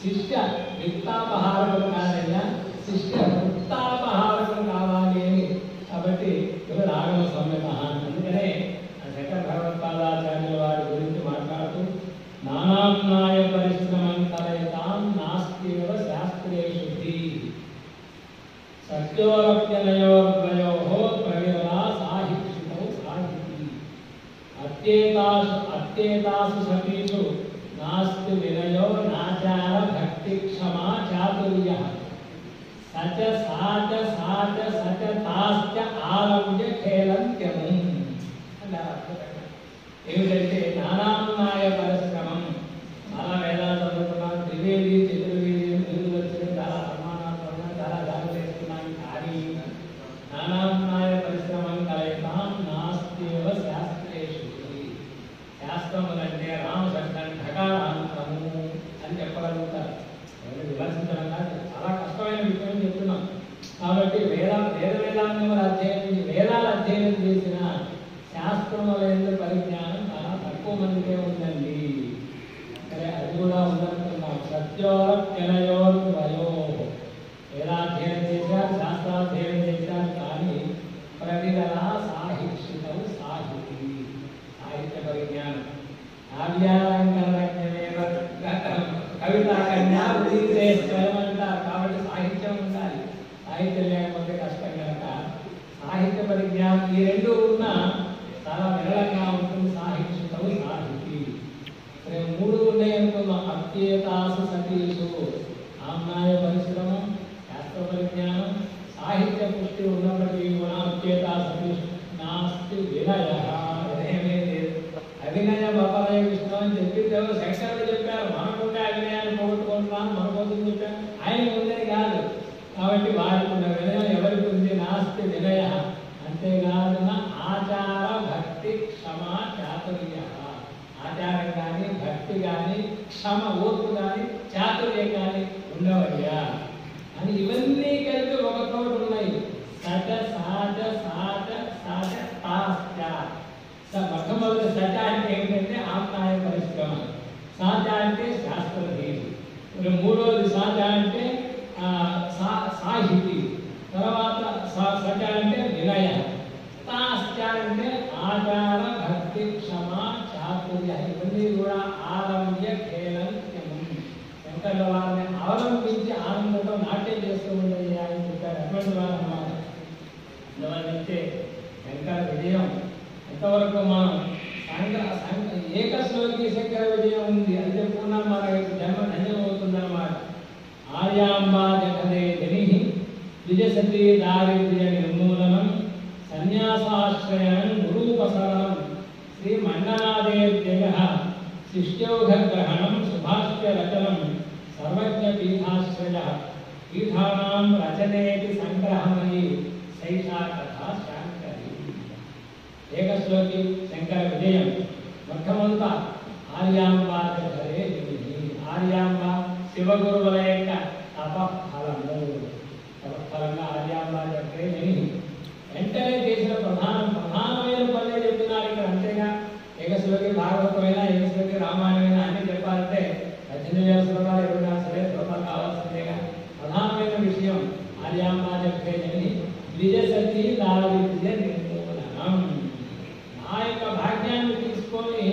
శిష్య విత్తాపహారకుడు కాదయ్యా, శిష్య వృత్తాపహారకుడు కావాలి అని. కాబట్టి గురు ఆగమ సంయమ. అందుకనే శంకర భగవత్పాదాచార్యుల వారి గురించి మాట్లాడుతూ నానాన్యాయ పరిశ్రమం కలయితాం నాస్త్యేవ శాస్త్రేషు సత్యోరప్యనయోర్ద్వయోః ప్రవిరలా సాహిక్షితౌ సాహితి అత్యేతాసు సతీషు నాస్తి వినయో నాచార భక్తి క్షమా చాతుర్యః సచ సాచ సాచ సచ తాశ్చ ఆరంభ్య ఖేలంత్యము అన్నారు. ఏమిటంటే నానాన్యాయ పరిశ్రమం. చాలా వేదాలు చదువుకున్నాను, త్రివేది చతుర్వేది బిరుదు వచ్చిన చాలా సన్మానాలు చాలా దాడులు వేసుకున్నాను. కానీ నానాన్యాయ పరిశ్రమం కలయితాం నాస్త్యేవ శాస్త్రేషు. శాస్త్రములంటే రామశబ్దం ఢకారాంతము అని చెప్పగలుగుతారు. విమర్శించడం కాదు, చాలా కష్టమైన విషయం చెప్తున్నాం. కాబట్టి వేదాంగములు వేదాలు అధ్యయనం చేసిన శాస్త్రములందు పరిజ్ఞానం చాలా తక్కువ మందికే ఉందండి. సరే, అది కూడా ఉందంటున్నాం. సత్యోరప్యనయోర్ద్వయోః వేదాధ్యయనం చేశారు, అధ్యయనం చేశాను, కానీ ప్రవిరల సాహిక్షితం సాహితీ, సాహిత్య పరిజ్ఞానం, కావ్యాలంకరణజ్ఞమేవ కవితా కన్యా ఉదీతే స్వయం అంటారు. కాబట్టి సాహిత్యం ఉండాలి, సాహిత్యం లేకపోతే కష్టం కనుక సాహిత్య పరిజ్ఞానం ఈ రెండు ఉన్నా చాలా విరళంగా ఉంటుంది. సాహిక్షితం సాహితీ. మూడు ఉన్నాయనుకున్నాం, అత్యేతాసు సతీషు, ఆమ్నాయ పరిశ్రమ, శాస్త్ర పరిజ్ఞానం, సాహిత్య పుష్టి ఉన్నప్పటికీ కూడా అత్యేతా సతీషు నాస్తి వినయ, వినయమే లేదు. అవినయ బాబాలయ కృష్ణ అని చెప్పి శంకరుడు చెప్పారు, మనకుంటే అవినయాన్ని పోగొట్టుకుంటున్నాను మనకోసం చెప్పారు, ఆయన ఉందని కాదు. కాబట్టి వారికి ఉన్న వినయం ఎవరికి ఉంది? నాస్తి వినయ. అంతేకాదు ఆచార భక్తి క్షమ చాతుర్య, ఆచారం కానీ భక్తి కానీ క్షమ ఓర్పు కానీ చాతుర్యం కానీ ఉండవయ్యా అని ఇవన్నీ కలిపి ఒక తోడు ఉన్నాయి. సజ సాజ సాజ సాజ తాస్య. మొట్టమొదటి సజ అంటే ఏంటంటే ఆమ్నాయ పరిశ్రమ, సాజ అంటే శాస్త్రధీరి, మూడవది సాజ అంటే సాహితీ, తర్వాత సజ అంటే వినయ, తాస్య అంటే ఆచార భక్తి క్షమ చాతుర్య. ఇవన్నీ కూడా ఆరంభ్య ఖేళంత్యము, శంకర్ల వారిని అవలంబించి ఆనందంతో నాట్యం చేస్తూ ఉండేది అని చెప్పారు. అటువంటి వారు అన్నమాట. అందువల్లే శంకర విజయం ఎంతవరకు మనం ఏకశ్లోకి శంకర విజయం ఉంది అని చెప్పుకున్నా మన జన్మ ధన్యమవుతుందన్నమాట. ఆర్యాంబా జగదే జని ద్విజసతీ దారిద్ర్య నిర్మూలనం సన్యాసాశ్రయం గురూపసరణం శ్రీ మండనాదేవ్యయ శిష్యౌఘగ్రహణం సుభాష్య రచనం సర్వజ్ఞ పీఠాశ్రయ పీఠానాం రచనేతి సంగ్రహమయి శైషా కథా శాంకరి. ఏకశ్లోకి శంకర విజయం మొట్టమొదట ఆర్యాంబా జగదే జని. ఆర్యాంబ శివగురువుల యొక్క తపఫలము, తపఫలంగా ఆర్యాంబా జగదే జని. వెంటనే చేసిన ప్రధానమైన పనులే చెప్తున్నారు ఇక్కడ. అంతేగా ఏకశ్లోకి భాగవతమైనా ఏకశ్లోకి రామాయణమైనా అన్ని చెప్పాలంటే 18,000 శ్లోకాలు ఎవరైనా సరే శ్లోకాలు కావాల్సిందేగా. ప్రధానమైన విషయం ఆర్యాంబా జగదే జని ద్విజసతీ దారిద్ర్య నిర్మూలనం. ఆ యొక్క భాగ్యాన్ని తీసుకొని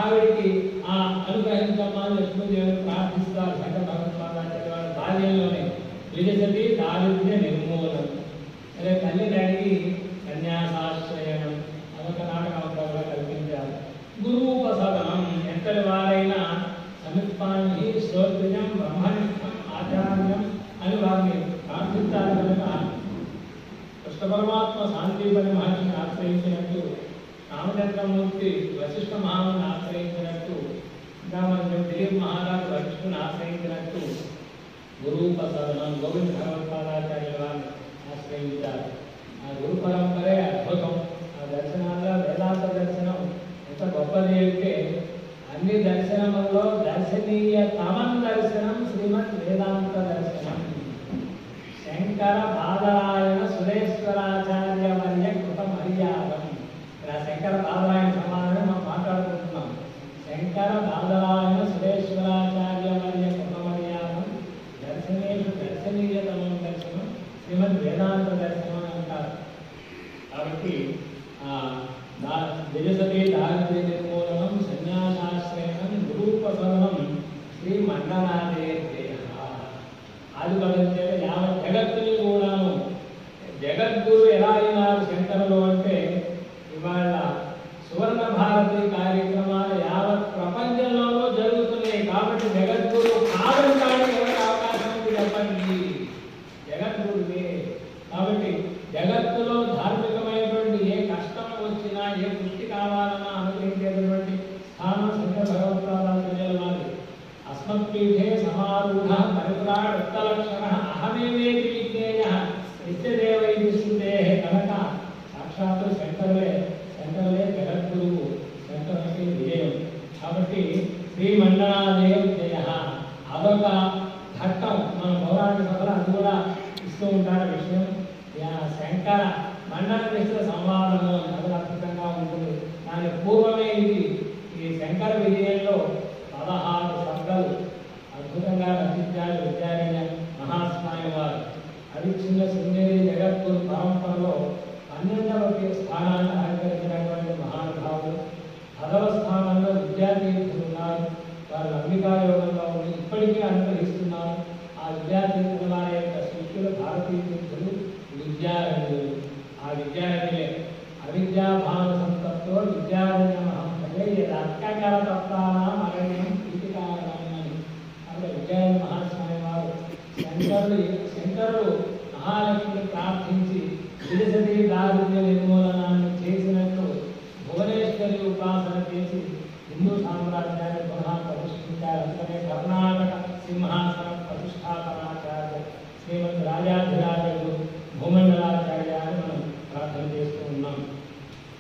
ఆవిడికి ఆ అనుగ్రహించమని లక్ష్మీదేవిని ప్రార్థిస్తారు శంకర భగవత్పాదాచార్య వారి బాల్యంలోనే. ద్విజసతీ దారిద్ర్య నిర్మూలనం. అదే తల్లిని అడిగి సన్యాసాశ్రయనం అదొక నాటకం కూడా కల్పించారు. గురూపసదనం, ఎంతటి వారైనా సమిత్పాన్ని శ్రోత్రియం బ్రహ్మనిష్టం ఆచార్యం అని వారిని ప్రార్థిస్తారు కనుక కృష్ణ పరమాత్మ శాంతిపని మహర్షిని ఆశ్రయించినట్టు, రామచంద్రమూర్తి వశిష్ఠ మహాముని ఆశ్రయించినట్టు, ఇంకా మనం దిలీప్ మహారాజు వశిష్ఠుని ఆశ్రయించినట్టు గురూపసదనం గోవింద భగవత్పాదాచార్యుల వారిని ఆశ్రయించారు. ఆ గురు పరంపరే అద్భుతం. ఆ దర్శనాల్లో వేదాంత దర్శనం ఎంత గొప్పది అంటే అన్ని దర్శనములలో దర్శనీయ తమన్ దర్శనం శ్రీమద్ వేదాంత దర్శనం. శంకర బాదరాయణ సురేశ్వరాచార్య వర్య కృత మర్యాదం. ఇక్కడ శంకర బాదరాయణ సమానమే మనం మాట్లాడుకుంటున్నాం. శంకర బాదరాయణ సురేశ్వరాచార్య వర్య కృత మర్యాదం దర్శనీయతమం దర్శనం శ్రీమద్ వేదాంత దర్శనం అని అంటారు. కాబట్టి ద్విజసతీ దారిద్ర్య నిర్మూలనం సన్యాసాశ్రయనం గురూపసరణం శ్రీ మండనాదేవ్యయ. అది బలంటే యావత్ జగత్తుని కూడాను జగద్గురు ఎలా అయినారు శంకరులు అంటే ఇవాళ సువర్ణ భారతి కార్యక్రమాలు యావత్ ప్రపంచంలోనూ జరుగుతున్నాయి. కాబట్టి జగద్గురు కాదంటానికి ఎవరికి అవకాశం ఉంది చెప్పండి? జగద్గురువే. కాబట్టి జగత్తులో ధార్మికమైనటువంటి ఏ కష్టం వచ్చినా ఏ పుష్టి కావాలన్నా అనుగ్రహించేటటువంటి స్థానం శంకర భగవత్పాదాచార్యుల వారి. అస్మత్పీఠే సమారూఢ పరిత్రాడ్ ఉత్తలక్షణ అహమేవేతి విజ్ఞేయ నిత్యదేవ ఇది శ్రుతే కనుక సాక్షాత్తు శంకరులే జగద్గురువు, శంకరునికి విజయం. కాబట్టి శ్రీ మండనాదేవ్యయ అదొక ఘట్టం. మన పౌరాణిక సభలో అది కూడా ఇస్తూ ఉంటారు విషయం. శంకర మండల మిశ్ర సంవాదము అది అద్భుతంగా ఉంటుంది. దాని పూర్వమే ఇది ఈ శంకర విజయంలో 16 శబ్దాలు అద్భుతంగా రచించారు విద్యారణ్య మహాస్వామి వారు. అవిచ్ఛిన్న శృంగేరి జగద్గురు పరంపరలో 12వ స్థానాన్ని అలంకరించినటువంటి మహానుభావులు. 10వ స్థానంలో విద్యాతీర్థులు ఉన్నారు. వారు అంబికాయోగంలో ఉండి ఇప్పటికీ అనుగ్రహిస్తున్నారు. ఆ విద్యాతీర్థుల వారి యొక్క శిష్యులు భారతీయ తీర్థులు విద్యారణ్యులు. ఆ విద్యారణ్యులే అవిద్యాభావ సంతత్తో విద్యారణ్య మహంపదే అక్కకర తత్వానం అరణ్యం ప్రీతికారణమని. అక్కడ విద్యారణ్య మహాస్వామి వారు శంకరుడు మహాలక్ష్మిని ప్రార్థించి విడిసతి దారిద్ర్య నిర్మూలనాన్ని చేసినట్లు భువనేశ్వరి ఉపాసన చేసి హిందూ సామ్రాజ్యాన్ని పునః ప్రతిష్ఠించారు. అందుకనే కర్ణాటక సింహాసన ప్రతిష్టాపనాచార్య శ్రీమద్ రాజాధిరాజులు భూమండలాచార్య అని మనం ప్రార్థన చేస్తూ ఉన్నాం.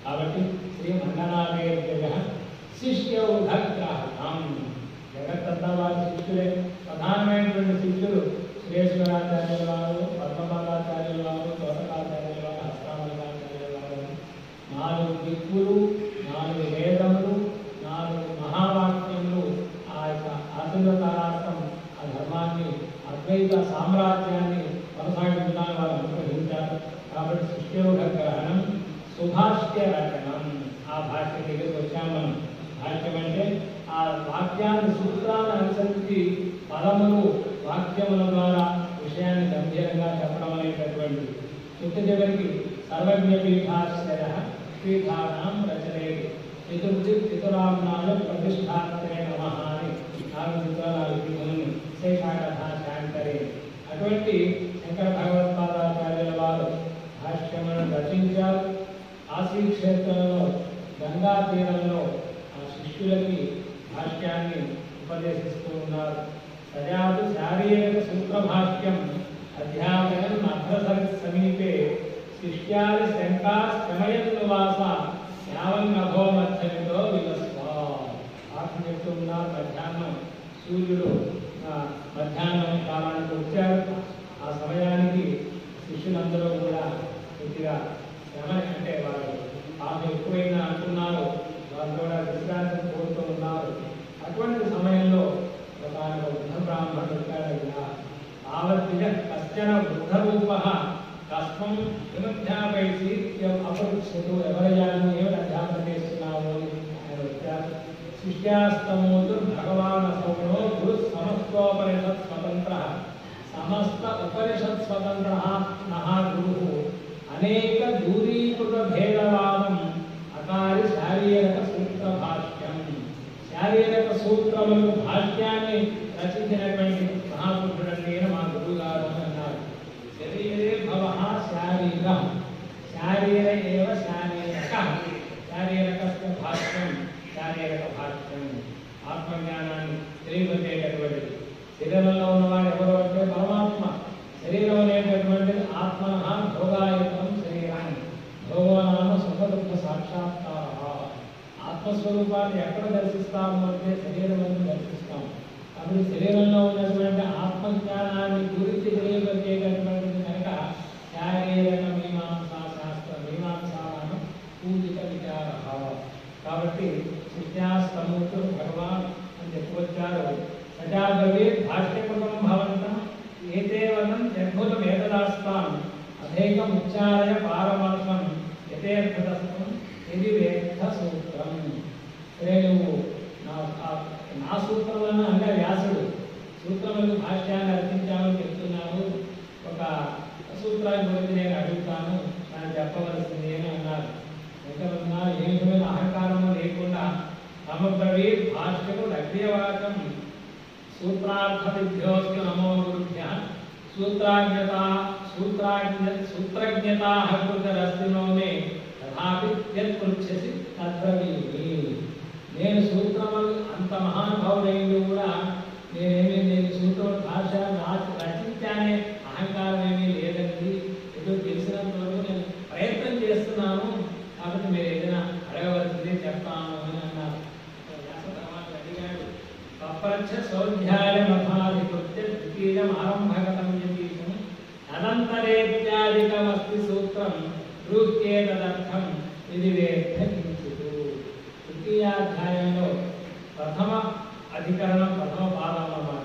కాబట్టి శ్రీ మండలాదేవ్య శిష్యౌఘగ్రహణం. జగత్తంతా వారి శిష్యులే. ప్రధానమైనటువంటి శిష్యులు సురేశ్వరాచార్యుల వారు, పద్మపాదాచార్యుల వారు, తోటకాచార్యుల వారు, హస్తామలకాచార్యుల వారు. 4 దిక్కులు, 4 వేదములు, 4 మహావాక్యములు ఆ యొక్క ఆశీర్వతారార్థం ఆ ధర్మాన్ని అద్వైత సామ్రాజ్యాన్ని కొనసాగించడానికి వారు అనుగ్రహించారు. కాబట్టి శిష్యోగ్రహణం సుభాష్య రచనం. ఆ భాష్య దగ్గరికి వచ్చాం మనం. భాష్యం అంటే ఆ వాక్యాన్ని సూత్రాన్ని అనుసరించి పదములు వాక్యముల ద్వారా విషయాన్ని గంభీరంగా చెప్పడం అనేటటువంటి చిట్ట చివరికి సర్వజ్ఞ పీఠాశ్రయ పీఠానాం రచనే పితురామ్నాయ ప్రతిష్టాత్రే నమః అని 4 చిత్రాలు పీఠములను శేషాకథాశాంకరే. అటువంటి శంకర భగవత్పాదాచార్యుల వారు భాష్యములను రచించారు. కాశీ క్షేత్రంలో గంగా తీరంలో ఆ శిష్యులకి భాష్యాన్ని ఉపదేశిస్తూ ఉన్నారు. సజాతు శారీరక సూత్రభాష్యం అధ్యాపనం అగ్రసరి సమీపే శిష్యాది శంకా శ్రమయన్నువాస యావన్నభో మధ్యమితో వివస్వ. పాఠం చెప్తూ ఉన్నారు. మధ్యాహ్నం సూర్యుడు మధ్యాహ్నం కాలానికి వచ్చారు. ఆ సమయానికి శిష్యులందరూ కూడా కొద్దిగా శ్రమ అంటే వారు పాపం ఎక్కువైనా అనుకున్నారు. వారు కూడా విశ్రాంతిని కోరుతూ ఉన్నారు. అటువంటి సమయంలో ఒక వృద్ధ బ్రాహ్మణుడు ఆవర్తిజ కశ్చన వృద్ధరూప కస్మం కిమధ్యాపయసి అపృచ్చతు. ఎవరయ్యాను, ఏమిటి అధ్యాపన చేస్తున్నావు అని ఆయన వచ్చారు. శిష్యాస్తమోదు భగవాన్ అసౌనో గురు సమస్తోపనిషత్ స్వతంత్ర సమస్త ఉపనిషత్ స్వతంత్ర నహా గురు అనేక దూరీకృత భేదవాదం అకారి శారీరక సూత్ర భాష్యం. శారీరక సూత్రములు భాష్యాన్ని రచించినటువంటి మహాపురుషుడండి మా గురువు గారు అని అన్నారు. శరీరే భవః శారీరం శారీర ఏవ శారీరక శారీరకస్య భాష్యం శారీరక భాష్యం. ఆత్మజ్ఞానాన్ని తెలియబట్టేటటువంటిది. శరీరంలో ఉన్నవాడు ఎవరు అంటే పరమాత్మ. శరీరం అనేటటువంటిది ఆత్మన భోగాయతనం శరీరం. భోగనామ సుఖదుఃఖ సాక్షాత్కార. ఆత్మస్వరూపాన్ని ఎక్కడ దర్శిస్తాము అంటే శరీరం అని దర్శిస్తాము. కాబట్టి శరీరంలో ఉన్నటువంటి ఆత్మజ్ఞానాన్ని గురించి తెలియబట్టేటటువంటిది కనుక శారీరక మీమాంసా శాస్త్ర మీమాంసాన పూజిత విచార. కాబట్టి శిష్యాస్తమూర్తు భగవాన్ అని చెప్పుకొచ్చారు. సజాగవే భాష్యకృతం భవంతం ఏతేవనం జగ్భుతం ఏతదాస్తాం అధేకం ఉచ్చారయ పారమార్థం యథేర్థదస్తం ఇది వేత్త సూత్రం. సరే నువ్వు నా సూత్రములను అంటే వ్యాసుడు సూత్రములకు భాష్యాన్ని రచించామని చెప్తున్నాను. ఒక సూత్రాన్ని గురించి నేను అడుగుతాను, నాకు చెప్పవలసింది అని అన్నారు. ఎంతమన్నా ఏ విధమైన అహంకారము లేకుండా సమబ్రవీ భాష్యము లభ్యవాచం సూత్రార్థ విద్యోస్తు నమో గురుభ్య సూత్రజ్ఞతా కృతరస్తినో మే తథాపి యత్పృచ్ఛసి తద్బ్రవీమి. నేను సూత్రములు అంత మహానుభావుడైంది కూడా నేను సూత్ర భాష రచించానే అహంకారం ఏమీ లేదండి. ఏదో తెలిసినంత వరకు నేను ప్రయత్నం చేస్తున్నాను. కాబట్టి మీరు ఏదైనా అడగవలసిందే చెప్తాను అని అన్నారు. అడిగాడు. పప్రచ్ఛ సౌధ్యాయమథాధికృత్య ద్వితీయం ఆరంభగతం యతీశం అనంతరేత్యాదికమస్తి సూత్రం రూప్యేతదర్థం ఇది వేత్త కించిత్. తృతీయాధ్యాయంలో ప్రథమ అధికరణం ప్రథమ పాదం అన్నమాట.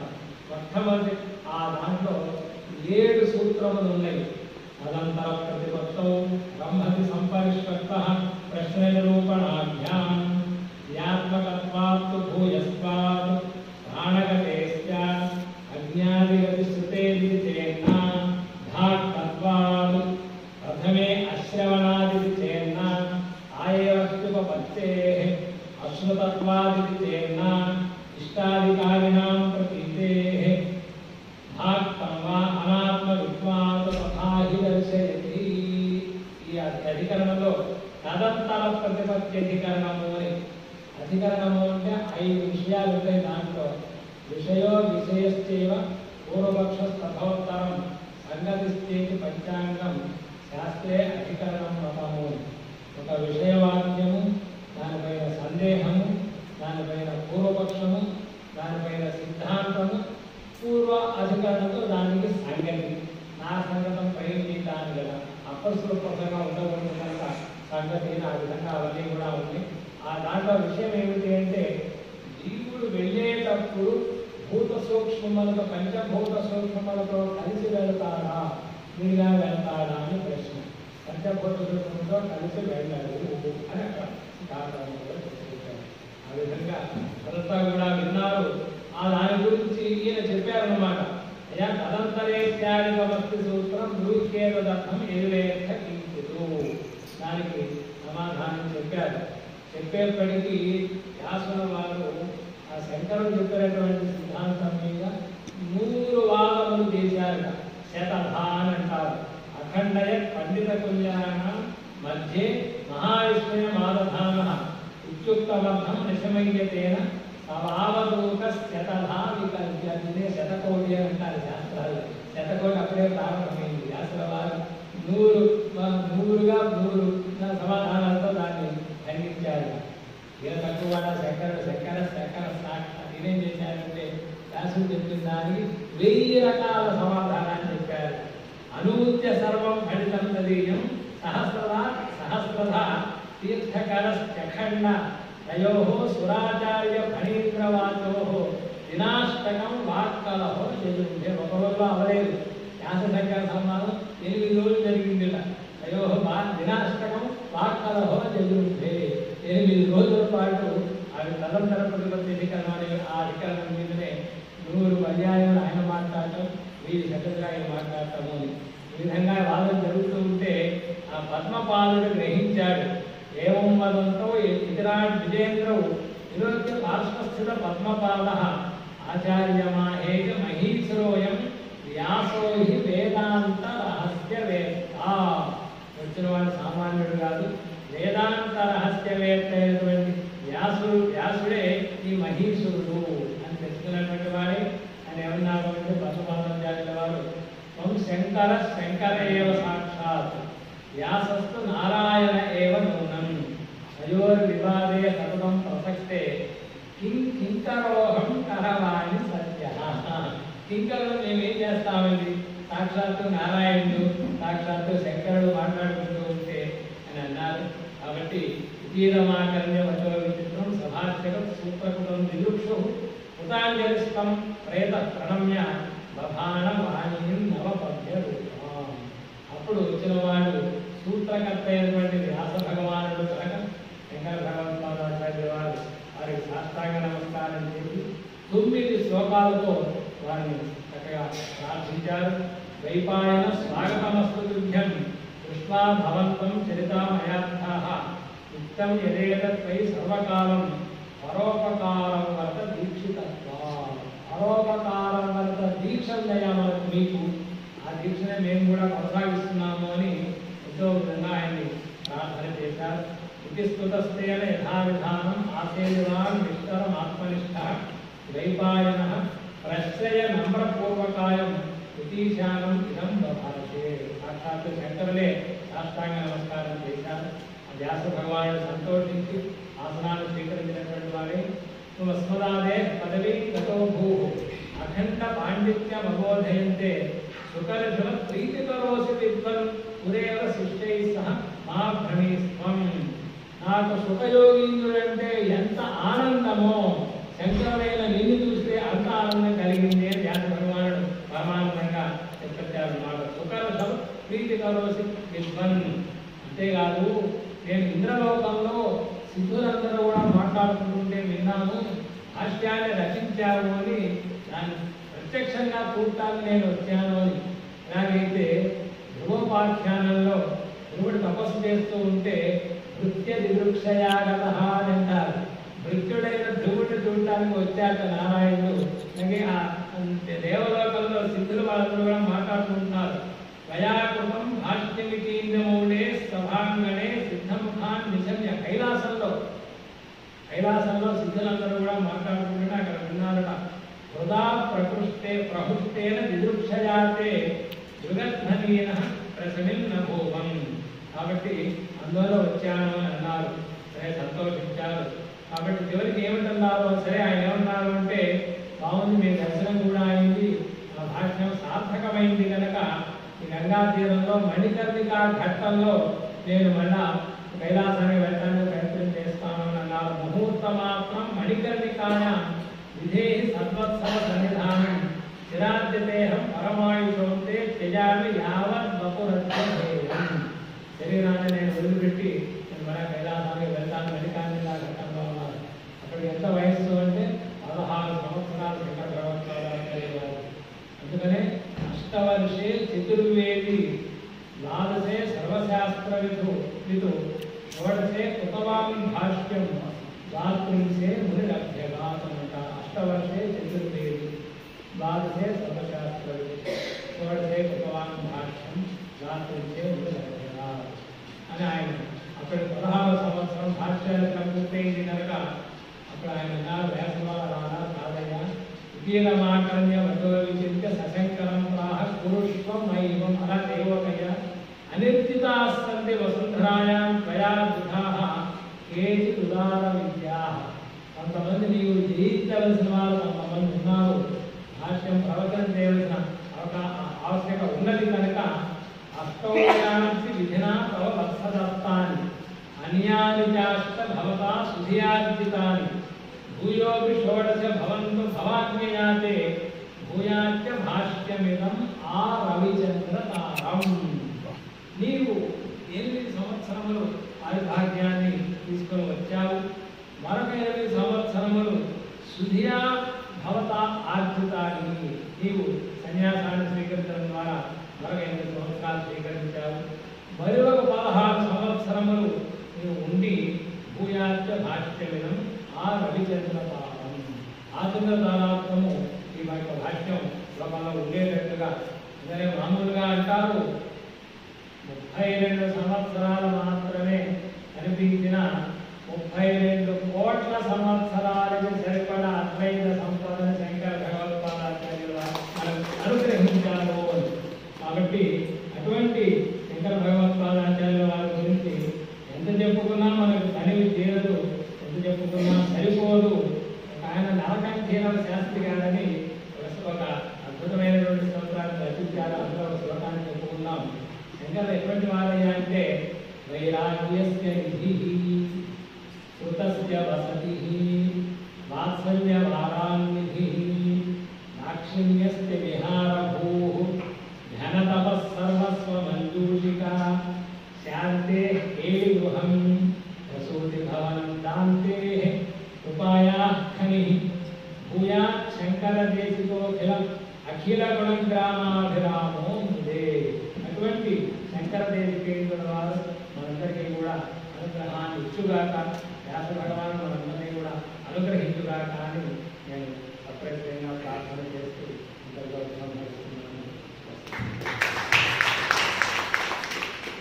మొట్టమొదటి ఆ దాంట్లో 7 సూత్రములు సూత్రములు ఉన్నాయి. అనంతర ప్రతిపక్షం బ్రహ్మతి సంపరిష్కృత ప్రశ్న నిరూపణాభ్యాం యాత్మకత్వాత్తు భూయస్వాత్ ప్రాణగతేస్య అజ్ఞాదిగతి శ్రుతేది చేన్న ధాత్తత్వాత్ ప్రథమే అశ్రవణాదితి చేన్న ఆయవస్తుపపత్తేః అశ్రుతత్వాదితి చేన్న ఇష్టాధికారిణాం ప్రతీతేః ధాత్తం వా అనాత్మవిత్వాత్ తథా హి దర్శయతి. ఈ అధికరణంలో తదంతర ప్రతిపత్తి అధికరణము అని. అధికరణము అంటే 5 విషయాలు ఉంటాయి. దాంట్లో విషయో విషయశ్చైవ పూర్వపక్షస్తథోత్తరం సంగతిస్థేతి పంచాంగం శాస్త్రే అధికరణం మతము. ఒక విషయవాక్యము, దానిపైన సందేహము, దానిపైన పూర్వపక్షము, దానిపైన సిద్ధాంతము, పూర్వ అధికరణతో దానికి సంగతి. నా సంగతం పైన దాని కదా అపస్వరూపంగా ఉండకూడదు కనుక సంగతి ఆ విధంగా అవన్నీ కూడా ఉంది. ఆ దాంట్లో విషయం ఏమిటి అంటే జీవుడు వెళ్ళేటప్పుడు భూత సూక్ష్మములతో పంచభూత సూక్ష్మములతో కలిసి వెళ్తాడా, విడిగా వెళ్తాడా అని ప్రశ్న. పంచభూత సూక్ష్మంతో కలిసి వెళ్ళాడు అని అక్కడ చెప్పారు. ఆ విధంగా అంతా కూడా విన్నారు. ఆ దాని గురించి ఈయన చెప్పారన్నమాట. అయ్యా తదంతరేత్యాదిక వస్తు సూత్రం బ్రూహ్యేదర్థం ఎదురేర్థ కించిదు. దానికి సమాధానం చెప్పారు. చెప్పేప్పటికీ వ్యాసుల వారు ఆ శంకరుడు చెప్పినటువంటి సిద్ధాంతం మీద 100 వాదములు చేశారు. శతధా అని అంటారు. అఖండయ పండిత కుల్యాణ మధ్య మహావిష్ణుయ మాదధాన ఉత్యుక్తమర్థం నిశమయ్యతేన సవావదూక శతధా వికల్ప్య. ఇదే శతకోటి అని అంటారు శాస్త్రాలు. శతకోటి అప్పుడే ప్రారంభమైంది. వ్యాసుల వారు 100 సమాధానాలతో దాన్ని ఖండించారు. ఈయన తక్కువ శంకర సాక్షాత్ ఈయనేం చేశారంటే వ్యాసుడు చెప్పిన దానికి 1000 రకాల సమాధానాన్ని చెప్పారు. అనూద్య సర్వం ఫలితం తదీయం సహస్రధ తీర్థకరశ్చఖండ తయోః సురాచార్య ఫణీంద్రవాచోః దినాష్టకం వాక్కలహో జయుండే. ఒక రోజులో అవలేదు. వ్యాస శంకర సంవాదం 8 రోజులు జరిగింది. తయోః దినాష్టకం వాక్కలహో జయుండే. 8 రోజుల పాటు అవి తదంతర ప్రతిపత్తి అధికరణం అనే ఆ అధికరణం మీదనే 100 పర్యాయాలు ఆయన మాట్లాడటం, 1000 సెకండ్లు ఆయన మాట్లాడటము అని. ఈ విధంగా వాదన జరుగుతూ ఉంటే ఆ పద్మపాదుడు గ్రహించాడు. ఏవం వదంతో ఇతరాట్ విజేంద్రవు విరోధ్య పార్శ్వస్థిత పద్మపాద ఆచార్యమాహేజ మహీశ్వరోయం వ్యాసో హి వేదాంత రహస్యవేత్త. వచ్చిన వాడు సామాన్యుడు కాదు, వేదాంత రహస్యవేత్త అయినటువంటి వ్యాసుడే ఈ మహీశ్వరుడు అని తెలుసుకున్నటువంటి వాడే. అని ఏమన్నారు అంటే పద్మపాదాచార్యుల వారు శంకర ఏవ సాక్షాత్ వ్యాసస్తు నారాయణ ఏవ నూనం తయోర్వివాదే సతతం ప్రసక్తే కింకరోహం కరవాణి సత్య. కింకరులు మేమేం చేస్తామండి, సాక్షాత్తు నారాయణుడు సాక్షాత్తు శంకరుడు మాట్లాడుకుంటూ ఉంటే అని అన్నారు. కాబట్టి ఇతీరమాకర్ణ్య వచో విచిత్రం సభాష్యకం సూత్రకృతం దిలుక్షు కృతాంజలిస్తం ప్రేత ప్రణమ్య బభాన వాణి నవపద్య రూపం. అప్పుడు వచ్చిన వాడు సూత్రకర్త అయినటువంటి వ్యాస భగవానుడు కనుక శంకర భగవత్పాదాచార్య వారు వారికి సాష్టాంగ నమస్కారం చేసి 9 శ్లోకాలతో వారిని చక్కగా ప్రార్థించారు. వైపాయన స్వాగతమస్తు తుభ్యం దృష్ట్వా భవంతం చరితామయార్థాః యుక్తం యదేతత్వై సర్వకాలం పరోపకారం వర్త దీక్షితత్వం. పరోపకారం వర్త దీక్ష మనకు మీకు ఆ దీక్షనే మేము కూడా కొనసాగిస్తున్నాము అని ఎంతో విధంగా ఆయన్ని ప్రార్థన చేశారు. ఇది స్తుతస్తేన యథావిధానం ఆసేవాన్ నిష్ఠరం ఆత్మనిష్ట వైపాయన ప్రశ్రయ నమ్రపూర్వకాయం యతీశానం ఇదం బభాషే. సాక్షాత్తు శంకరులే సాష్టాంగ నమస్కారం చేశారు. వ్యాస భగవానుడు సంతోషించి ఆసనాలు స్వీకరించినటువంటి వారే స్మదాదే పదవీ గతో భూ అఖండ పాండిత్యం అబోధయంతే సుకర్షణ ప్రీతికరోసి విద్వన్ పురేవ శిష్యై సహ మా భ్రమీస్వం. నాకు సుఖయోగీంద్రుడంటే ఎంత ఆనందమో శంకరులైన నిన్ను చూస్తే అంత ఆనందం కలిగింది అని వ్యాస భగవానుడు పరమానందంగా చెప్పారు. నాకు సుకర కరోసి విద్వన్. అంతేకాదు నేను ఇంద్రలోకంలో సిద్ధులందరూ కూడా మాట్లాడుకుంటుంటే విన్నాను, భాష్యాన్ని రచించారు అని, దాన్ని ప్రత్యక్షంగా చూడటానికి నేను వచ్చాను అని. ఎలాగైతే ధ్రువోపాఖ్యానంలో ధ్రువుడు తపస్సు చేస్తూ ఉంటే నృత్య దిదృక్షయాగత అని అంటారు. నృత్యుడైన ధ్రువుడిని చూడటానికి వచ్చాక నారాయణుడు. అలాగే ఆ దేవలోకంలో సిద్ధులు వాళ్ళందరూ కూడా మాట్లాడుకుంటున్నారు. వయాకృతం భాష్యమికీంద్రమౌళే సభాంగణే సిద్ధముఖాన్ నిశమ్య. కైలాసంలో సిద్ధులందరూ కూడా మాట్లాడుకుంటే అక్కడ విన్నారట. హృదా ప్రహృష్టేన దిదృక్షయాతే యుగధ్వనీన ప్రసమిన్న భూవం. కాబట్టి అందులో వచ్చాను అని అన్నారు. సరే, సంతోషించారు. కాబట్టి చివరికి ఏమిటన్నారు? సరే, ఆయన ఏమన్నారు అంటే, బాగుంది, మీ దర్శనం కూడా అయింది, ఆ భాష్యం సార్థకమైంది కనుక ఈ గంగా తీరంలో మణికర్ణికా ఘట్టంలో నేను మళ్ళా కైలాసానికి వెళ్ళడానికి ప్రయత్నం చేస్తాను అని అన్నారు. ముహూర్తమాత్రం మణికర్ణికాయ విధేహి సద్వత్సవ సన్నిధానం చిరాద్యతేహం పరమాయుషోంతే త్యజామి యావత్ వపురత్యం. శరీరాన్ని నేను వదిలిపెట్టి నేను మళ్ళా కైలాసానికి వెళ్తాను, మణికర్ణికా ఘట్టంలో ఉన్నారు. అక్కడ ఎంత వయస్సు అంటే 16 సంవత్సరాలు శంకర భగవత్పాదాచార్యులు. అందుకనే అష్టవర్షే చతుర్వేది ద్వాదశే సర్వశాస్త్రవిధు షోడశే కృతవాన్ భాష్యం ద్వాత్రింశే మునిరభ్యగాతమంట. అష్టవర్షే చతుర్వేది ద్వాదశే సర్వశాస్త్రవిధు షోడశే కృతవాన్ భాష్యం ద్వాత్రింశే మునిరభ్యగా అని ఆయన అక్కడ 16వ సంవత్సరం భాష్యాలు పూర్తయింది కనుక అక్కడ ఆయన వ్యాసవాల రానా కాదయ్య వికీలమాకర్ణ్య వధువ విచింత్య సశంకరం ప్రాహ పురుష్వం మైవం. అలా దేవకయ్య అనిర్జితాస్తంతి వసుంధరాయాం త్వయా బుధాః కేచిద్ ఉదార విద్యాః. కొంతమంది నీవు జయించవలసిన వారు కొంతమంది ఉన్నారు. భాష్యం ప్రవచనం చేయవలసిన ఆవశ్యక ఉన్నది కనుక అష్టౌయానికి విధినా తవ వత్సదత్తాని అన్యాని చాష్ట భవతా సుధియార్జితాని భూయోపి షోడశ భవంతు భవాజ్ఞయాతే భూయాచ్చ భాష్యమిదం ఆ రవిచంద్రతారం. నీవు 8 సంవత్సరములు ఆయుర్భాగ్యాన్ని తీసుకొని వచ్చావు, మరొక 8 సంవత్సరములు సుధియా భవత ఆర్జితాన్ని. నీవు సన్యాసాన్ని స్వీకరించడం ద్వారా మరొక 8 సంవత్సరాలు స్వీకరించావు. మరి ఒక 16 సంవత్సరములు నీవు ఉండి భూయాచ్చ భాష్యమిదం ఆ రవిచంద్రతారం. ఆ చంద్రతారాత్మము ఈ యొక్క భాష్యం లోకంలో ఉండేటట్టుగా. ఇదే మామూలుగా అంటారు 32 సంవత్సరాలు మాత్రమే కనిపించిన 32 కోట్ల సంవత్సరాలకు సరిపడా అద్వైత సంపదను శంకర భగవత్పాదాచార్యులు మనకు అనుగ్రహించారు. కాబట్టి అటువంటి శంకర భగవత్పాదాచార్యుల వారి గురించి ఎంత చెప్పుకున్నా మనకు తనివి తీరదు, ఎంత చెప్పుకున్నా సరిపోదు. ఆయన నరకంఠీన శాస్త్రి గారని ఒక అద్భుతమైనటువంటి స్తోత్రాన్ని రచించారు. అందులో ఒక శ్లోకాన్ని చెప్పుకున్నాం. శంకరుడు ఎటువంటి వారయ్యా అంటే వైరాగ్యస్య నిధిః కృతస్య వసతిః వాత్సల్య వారాన్నిధిః దాక్షిణ్యస్య విహారభూః ఘనతపః సర్వస్వ మంజూషికా శాంతే కేళి గృహం ప్రసూతి భవనం దాంతే ఉపాయాః ఖనిః భూయాత్ శంకర దేశికోఖిలం అఖిల గుణం గ్రామాభిరామో ముదే. అటువంటి శంకర దేశికేంద్రుల వారు మనందరికీ కూడా అనుగ్రహాన్ని ఇచ్చుగాక, వ్యాస భగవాను మనందరినీ కూడా అనుగ్రహించుగాక అని నేను సప్రయత్నంగా ప్రార్థన చేస్తూ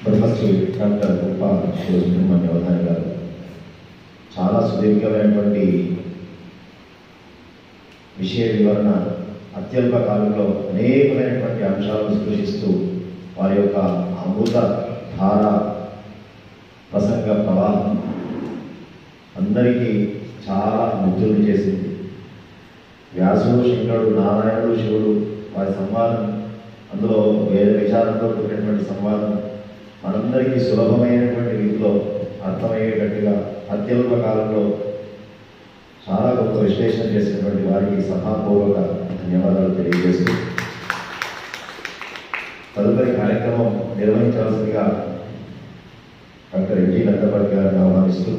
బ్రహ్మశ్రీ డాక్టర్ గొప్ప సుబ్రహ్మణ్య అవధాని గారు చాలా సుదీర్ఘమైనటువంటి విషయ వివరణ అత్యల్ప కాలంలో అనేకమైనటువంటి అంశాలను స్పృశిస్తూ వారి యొక్క అమృత ధార ప్రసంగ ప్రవాహం అందరికీ చాలా ముగ్ధులు చేసింది. వ్యాసుడు, శంకరుడు, నారాయణుడు, శివుడు వారి సంవాదం, అందులో వేద విచారంతో కూడినటువంటి సంవాదం మనందరికీ సులభమైనటువంటి రీతిలో అర్థమయ్యేటట్టుగా అత్యల్ప కాలంలో చాలా గొప్ప విశ్లేషణ చేసినటువంటి వారికి సభాపూర్వక ధన్యవాదాలు తెలియజేస్తూ తదుపరి కార్యక్రమం నిర్వహించవలసిందిగా డాక్టర్ ఎన్జి నందపట్ గారిని ఆహ్వానిస్తూ